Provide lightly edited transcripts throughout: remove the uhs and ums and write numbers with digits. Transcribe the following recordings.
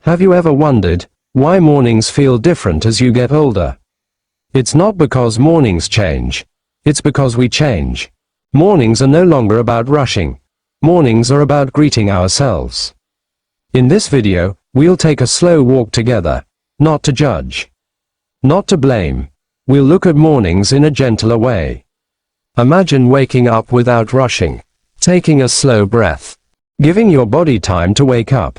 Have you ever wondered why mornings feel different as you get older? It's not because mornings change. It's because we change. Mornings are no longer about rushing. Mornings are about greeting ourselves. In this video, we'll take a slow walk together, not to judge, not to blame. We'll look at mornings in a gentler way. Imagine waking up without rushing, taking a slow breath, giving your body time to wake up.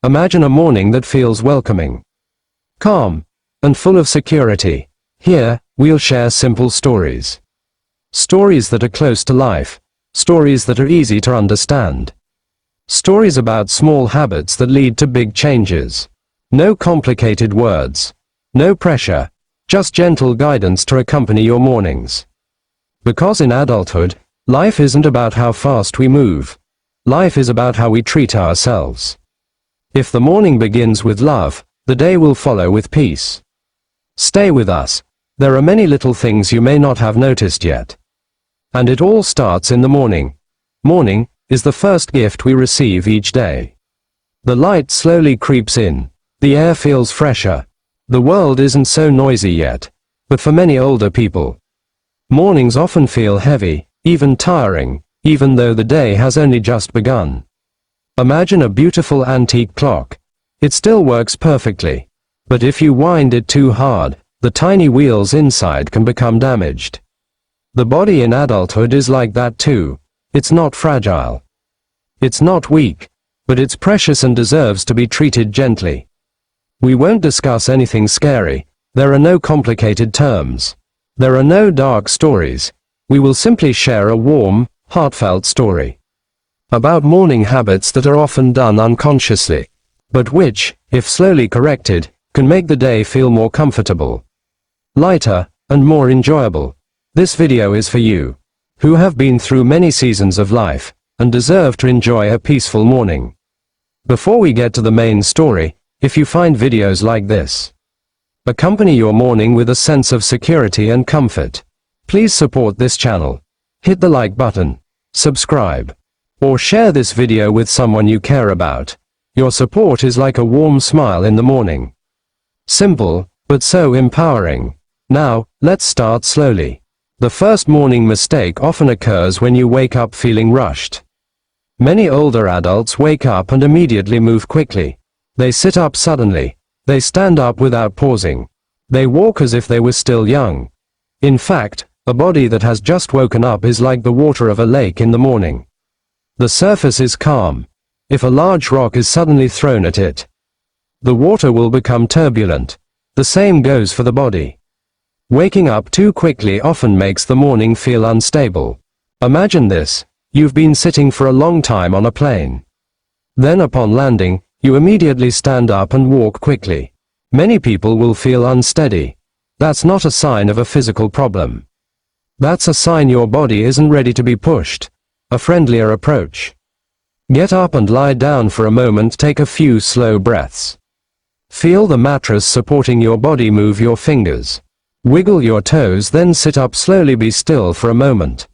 Imagine a morning that feels welcoming, calm, and full of security. Here, we'll share simple stories. Stories that are close to life. Stories that are easy to understand. Stories about small habits that lead to big changes. No complicated words. No pressure. Just gentle guidance to accompany your mornings. Because in adulthood, life isn't about how fast we move. Life is about how we treat ourselves. If the morning begins with love, the day will follow with peace. Stay with us. There are many little things you may not have noticed yet. And it all starts in the morning. Morning is the first gift we receive each day. The light slowly creeps in. The air feels fresher. The world isn't so noisy yet. But for many older people, mornings often feel heavy, even tiring, even though the day has only just begun. Imagine a beautiful antique clock. It still works perfectly. But if you wind it too hard, the tiny wheels inside can become damaged. The body in adulthood is like that too. It's not fragile. It's not weak. But it's precious and deserves to be treated gently. We won't discuss anything scary. There are no complicated terms. There are no dark stories. We will simply share a warm, heartfelt story about morning habits that are often done unconsciously, but which, if slowly corrected, can make the day feel more comfortable, lighter, and more enjoyable. This video is for you, who have been through many seasons of life, and deserve to enjoy a peaceful morning. Before we get to the main story, if you find videos like this accompany your morning with a sense of security and comfort, please support this channel. Hit the like button, subscribe, or share this video with someone you care about. Your support is like a warm smile in the morning. Simple, but so empowering. Now, let's start slowly. The first morning mistake often occurs when you wake up feeling rushed. Many older adults wake up and immediately move quickly. They sit up suddenly. They stand up without pausing. They walk as if they were still young. In fact, a body that has just woken up is like the water of a lake in the morning. The surface is calm. If a large rock is suddenly thrown at it, the water will become turbulent. The same goes for the body. Waking up too quickly often makes the morning feel unstable. Imagine this. You've been sitting for a long time on a plane. Then upon landing, you immediately stand up and walk quickly. Many people will feel unsteady. That's not a sign of a physical problem. That's a sign your body isn't ready to be pushed. A friendlier approach. Get up and lie down for a moment. Take a few slow breaths. Feel the mattress supporting your body. Move your fingers. Wiggle your toes, then sit up slowly. Be still for a moment.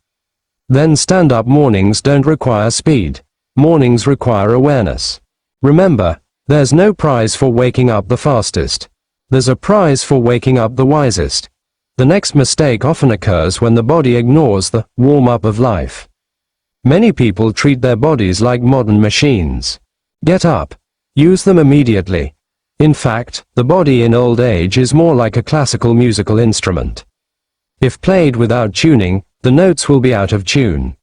Then stand up. Mornings don't require speed. Mornings require awareness. Remember, there's no prize for waking up the fastest. There's a prize for waking up the wisest. The next mistake often occurs when the body ignores the warm-up of life. Many people treat their bodies like modern machines. Get up. Use them immediately. In fact, the body in old age is more like a classical musical instrument. If played without tuning, the notes will be out of tune.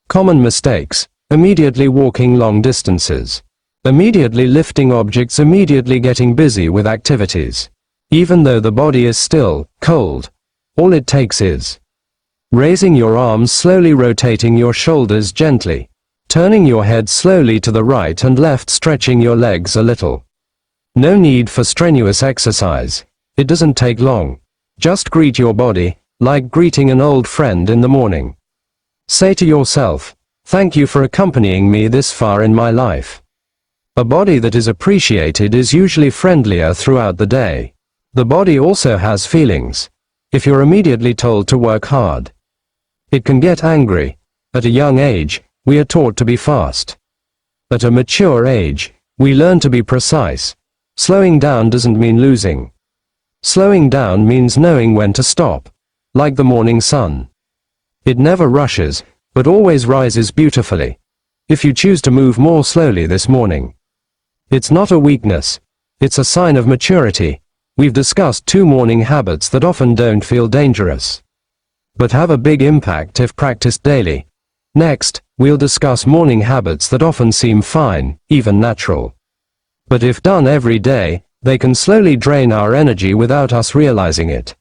Common mistakes: immediately walking long distances, immediately lifting objects, immediately getting busy with activities. Even though the body is still cold, all it takes is raising your arms slowly, rotating your shoulders gently, turning your head slowly to the right and left, stretching your legs a little. No need for strenuous exercise. It doesn't take long. Just greet your body, like greeting an old friend in the morning. Say to yourself, "Thank you for accompanying me this far in my life." A body that is appreciated is usually friendlier throughout the day. The body also has feelings. If you're immediately told to work hard, it can get angry. At a young age, we are taught to be fast. At a mature age, we learn to be precise. Slowing down doesn't mean losing. Slowing down means knowing when to stop. Like the morning sun. It never rushes, but always rises beautifully. If you choose to move more slowly this morning, it's not a weakness. It's a sign of maturity. We've discussed 2 morning habits that often don't feel dangerous, but have a big impact if practiced daily. Next, we'll discuss morning habits that often seem fine, even natural. But if done every day, they can slowly drain our energy without us realizing it.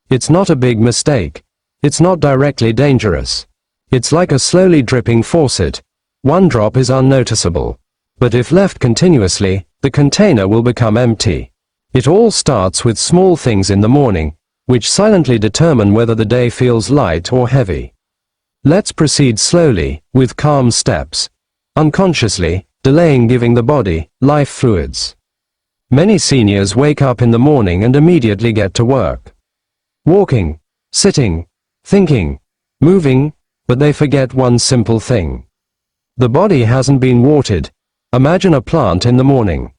It's not a big mistake. It's not directly dangerous. It's like a slowly dripping faucet. One drop is unnoticeable. But if left continuously, the container will become empty. It all starts with small things in the morning, which silently determine whether the day feels light or heavy. Let's proceed slowly, with calm steps. Unconsciously, delaying giving the body life fluids. Many seniors wake up in the morning and immediately get to work. Walking, sitting, thinking, moving, but they forget one simple thing. The body hasn't been watered. Imagine a plant in the morning.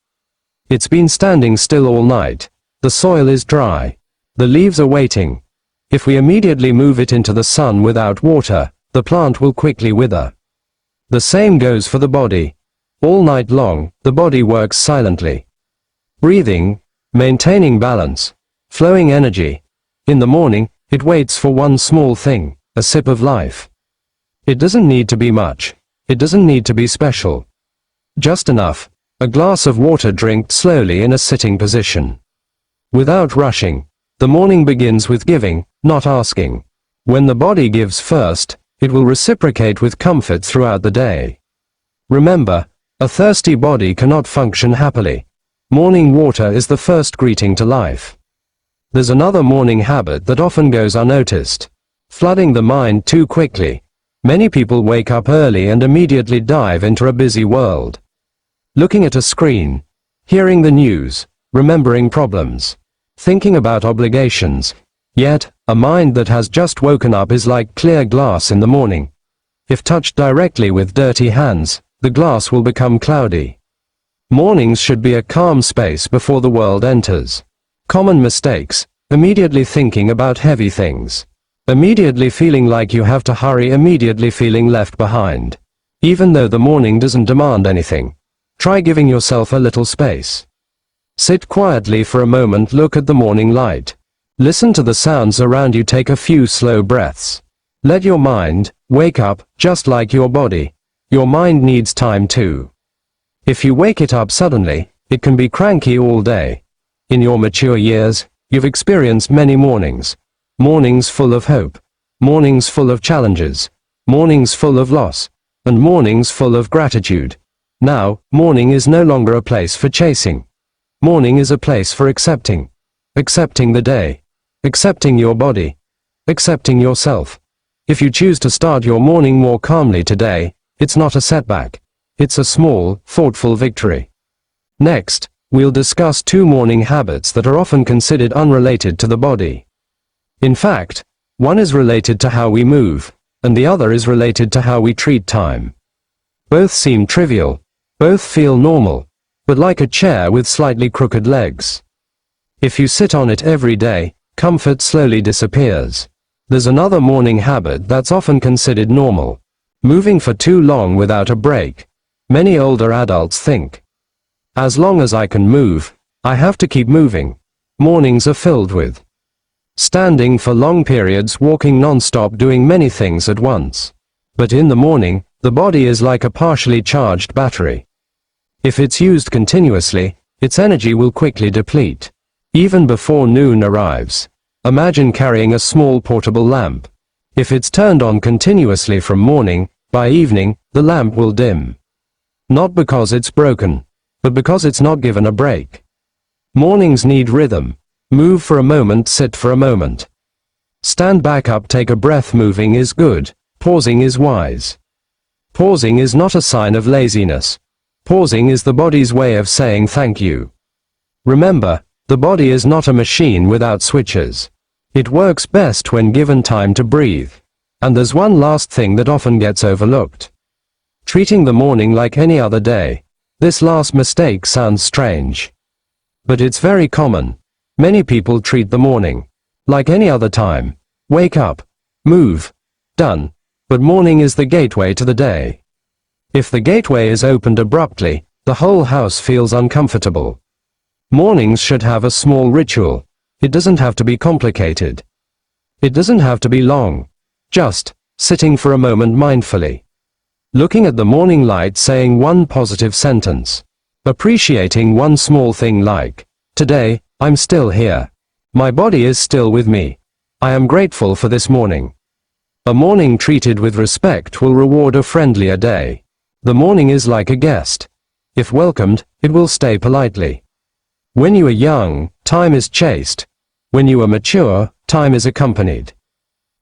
It's been standing still all night. The soil is dry. The leaves are waiting. If we immediately move it into the sun without water, the plant will quickly wither. The same goes for the body. All night long, the body works silently. Breathing, maintaining balance, flowing energy. In the morning, it waits for one small thing, a sip of life. It doesn't need to be much. It doesn't need to be special. Just enough. A glass of water drinked slowly in a sitting position. Without rushing. The morning begins with giving, not asking. When the body gives first, it will reciprocate with comfort throughout the day. Remember, a thirsty body cannot function happily. Morning water is the first greeting to life. There's another morning habit that often goes unnoticed. Flooding the mind too quickly. Many people wake up early and immediately dive into a busy world. Looking at a screen, hearing the news, remembering problems, thinking about obligations. Yet, a mind that has just woken up is like clear glass in the morning. If touched directly with dirty hands, the glass will become cloudy. Mornings should be a calm space before the world enters. Common mistakes: immediately thinking about heavy things. Immediately feeling like you have to hurry, immediately feeling left behind. Even though the morning doesn't demand anything. Try giving yourself a little space. Sit quietly for a moment, look at the morning light. Listen to the sounds around you, take a few slow breaths. Let your mind wake up, just like your body. Your mind needs time too. If you wake it up suddenly, it can be cranky all day. In your mature years, you've experienced many mornings. Mornings full of hope. Mornings full of challenges. Mornings full of loss. And mornings full of gratitude. Now, morning is no longer a place for chasing. Morning is a place for accepting. Accepting the day. Accepting your body. Accepting yourself. If you choose to start your morning more calmly today, it's not a setback. It's a small, thoughtful victory. Next, we'll discuss 2 morning habits that are often considered unrelated to the body. In fact, one is related to how we move, and the other is related to how we treat time. Both seem trivial. Both feel normal, but like a chair with slightly crooked legs. If you sit on it every day, comfort slowly disappears. There's another morning habit that's often considered normal. Moving for too long without a break. Many older adults think, as long as I can move, I have to keep moving. Mornings are filled with standing for long periods, walking non-stop, doing many things at once. But in the morning, the body is like a partially charged battery. If it's used continuously, its energy will quickly deplete. Even before noon arrives. Imagine carrying a small portable lamp. If it's turned on continuously from morning, by evening, the lamp will dim. Not because it's broken, but because it's not given a break. Mornings need rhythm. Move for a moment, sit for a moment. Stand back up, take a breath. Moving is good. Pausing is wise. Pausing is not a sign of laziness. Pausing is the body's way of saying thank you. Remember, the body is not a machine without switches. It works best when given time to breathe. And there's one last thing that often gets overlooked. Treating the morning like any other day. This last mistake sounds strange. But it's very common. Many people treat the morning like any other time. Wake up, move, done. But morning is the gateway to the day. If the gateway is opened abruptly, the whole house feels uncomfortable. Mornings should have a small ritual. It doesn't have to be complicated. It doesn't have to be long. Just sitting for a moment mindfully. Looking at the morning light, saying one positive sentence. Appreciating one small thing like, today, I'm still here. My body is still with me. I am grateful for this morning. A morning treated with respect will reward a friendlier day. The morning is like a guest. If welcomed, it will stay politely. When you are young, time is chaste. When you are mature, time is accompanied.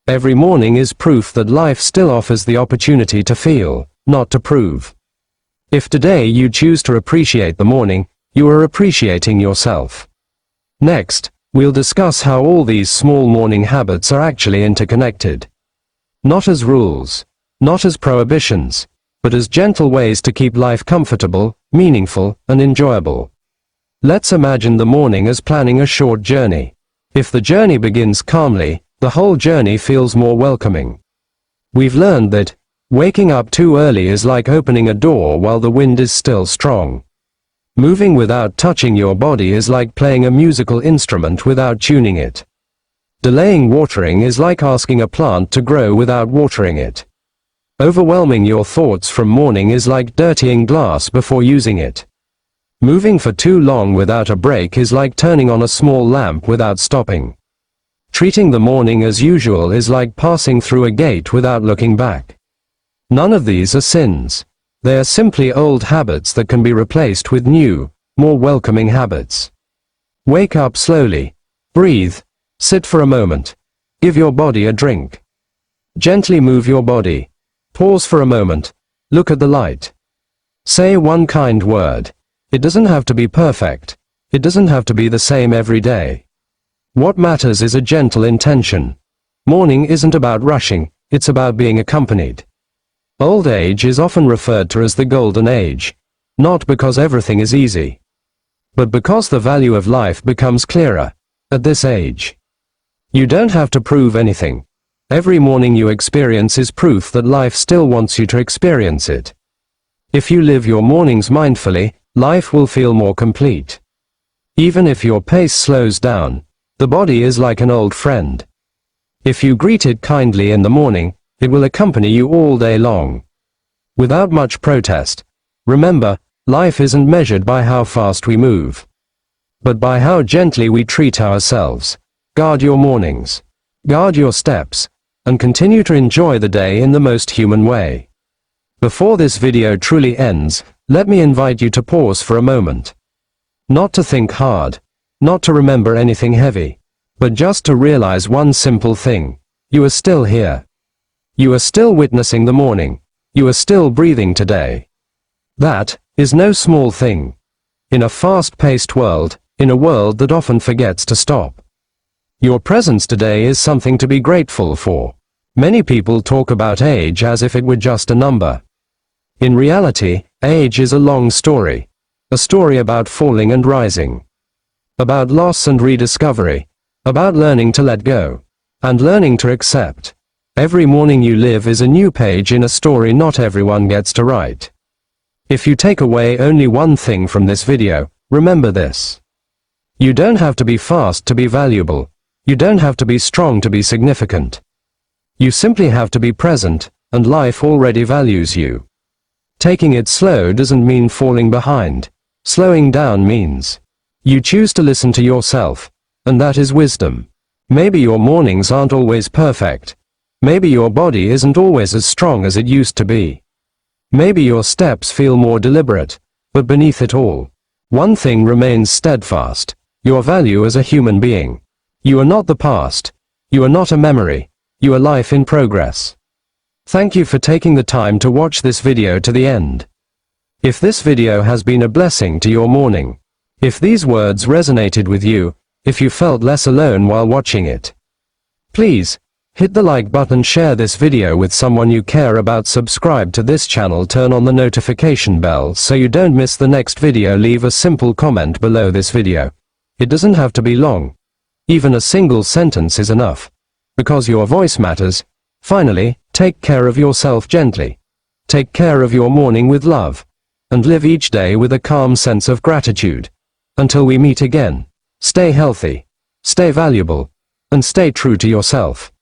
Every morning is proof that life still offers the opportunity to feel, not to prove. If today you choose to appreciate the morning, you are appreciating yourself. Next, we'll discuss how all these small morning habits are actually interconnected. Not as rules, not as prohibitions, but as gentle ways to keep life comfortable, meaningful, and enjoyable. Let's imagine the morning as planning a short journey. If the journey begins calmly, the whole journey feels more welcoming. We've learned that waking up too early is like opening a door while the wind is still strong. Moving without touching your body is like playing a musical instrument without tuning it. Delaying watering is like asking a plant to grow without watering it. Overwhelming your thoughts from morning is like dirtying glass before using it. Moving for too long without a break is like turning on a small lamp without stopping. Treating the morning as usual is like passing through a gate without looking back. None of these are sins. They are simply old habits that can be replaced with new, more welcoming habits. Wake up slowly. Breathe. Sit for a moment. Give your body a drink. Gently move your body. Pause for a moment. Look at the light. Say one kind word. It doesn't have to be perfect. It doesn't have to be the same every day. What matters is a gentle intention. Morning isn't about rushing, it's about being accompanied. Old age is often referred to as the golden age. Not because everything is easy, but because the value of life becomes clearer at this age. You don't have to prove anything. Every morning you experience is proof that life still wants you to experience it. If you live your mornings mindfully, life will feel more complete. Even if your pace slows down, the body is like an old friend. If you greet it kindly in the morning, it will accompany you all day long. Without much protest. Remember, life isn't measured by how fast we move, but by how gently we treat ourselves. Guard your mornings. Guard your steps. And continue to enjoy the day in the most human way. Before this video truly ends, let me invite you to pause for a moment. Not to think hard. Not to remember anything heavy, but just to realize one simple thing. You are still here. You are still witnessing the morning. You are still breathing today. That is no small thing. In a fast-paced world, in a world that often forgets to stop. Your presence today is something to be grateful for. Many people talk about age as if it were just a number. In reality, age is a long story. A story about falling and rising. About loss and rediscovery. About learning to let go. And learning to accept. Every morning you live is a new page in a story not everyone gets to write. If you take away only one thing from this video, remember this. You don't have to be fast to be valuable. You don't have to be strong to be significant. You simply have to be present, and life already values you. Taking it slow doesn't mean falling behind. Slowing down means you choose to listen to yourself, and that is wisdom. Maybe your mornings aren't always perfect. Maybe your body isn't always as strong as it used to be. Maybe your steps feel more deliberate, but beneath it all, one thing remains steadfast: your value as a human being. You are not the past. You are not a memory. You are life in progress. Thank you for taking the time to watch this video to the end. If this video has been a blessing to your morning, if these words resonated with you, if you felt less alone while watching it, please Hit the like button, share this video with someone you care about, subscribe to this channel, turn on the notification bell so you don't miss the next video. Leave a simple comment below this video. It doesn't have to be long. Even a single sentence is enough. Because your voice matters. Finally, take care of yourself gently. Take care of your morning with love. And live each day with a calm sense of gratitude. Until we meet again, stay healthy, stay valuable, and stay true to yourself.